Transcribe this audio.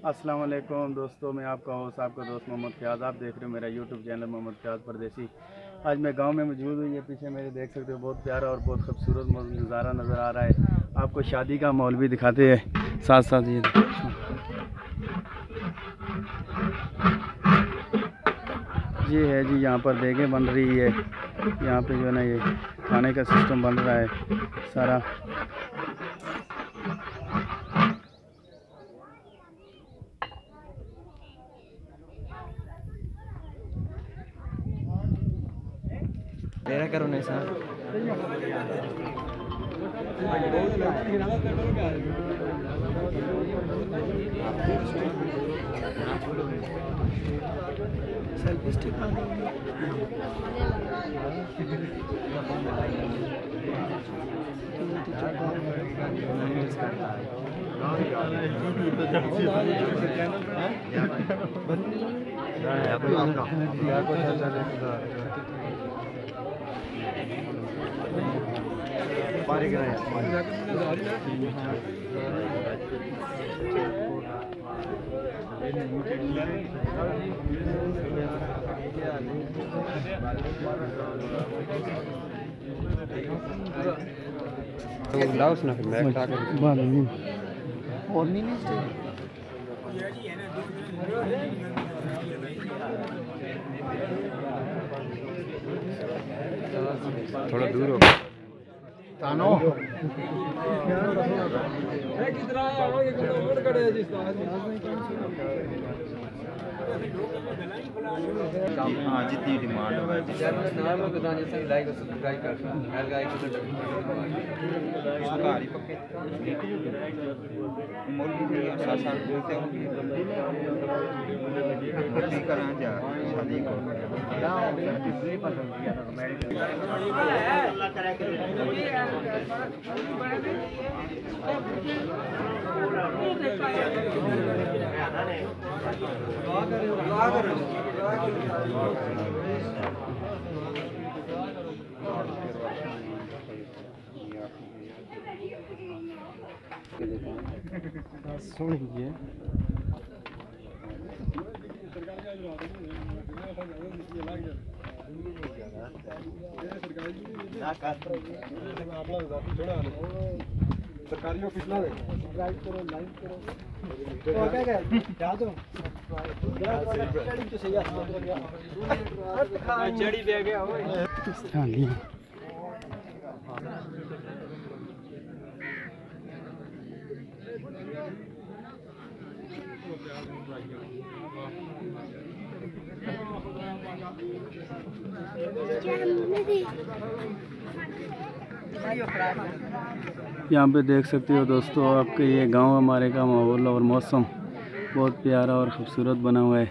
अस्सलाम वालेकुम दोस्तों, मैं आपका होस्ट आपका दोस्त मोहम्मद फ़याज़। आप देख रहे हो मेरा यूट्यूब चैनल मोहम्मद फ़याज़ परदेसी। आज मैं गांव में मौजूद हूँ। ये पीछे मेरे देख सकते हो बहुत प्यारा और बहुत खूबसूरत नज़ारा नज़र आ रहा है। आपको शादी का माहौल भी दिखाते हैं साथ साथ। ये है जी, यहाँ पर देखें बन रही है। यहाँ पे जो है ना ये खाने का सिस्टम बन रहा है सारा। तेरा करो नहीं सर सेल्फी स्टिक लाओ ना फिर मैं उठा कर और नहीं थोड़ा दूर हो तानो जितनी डिमांड हो सुन लीजिए। सरकारी ऑफिस ला सब्सक्राइब करो, लाइक करो, तो क्या क्या क्या दो तो सही है। चढ़ी दे गया हो स्थानीय यहाँ पे देख सकते हो दोस्तों, आपके ये गांव हमारे का माहौल और मौसम बहुत प्यारा और ख़ूबसूरत बना हुआ है।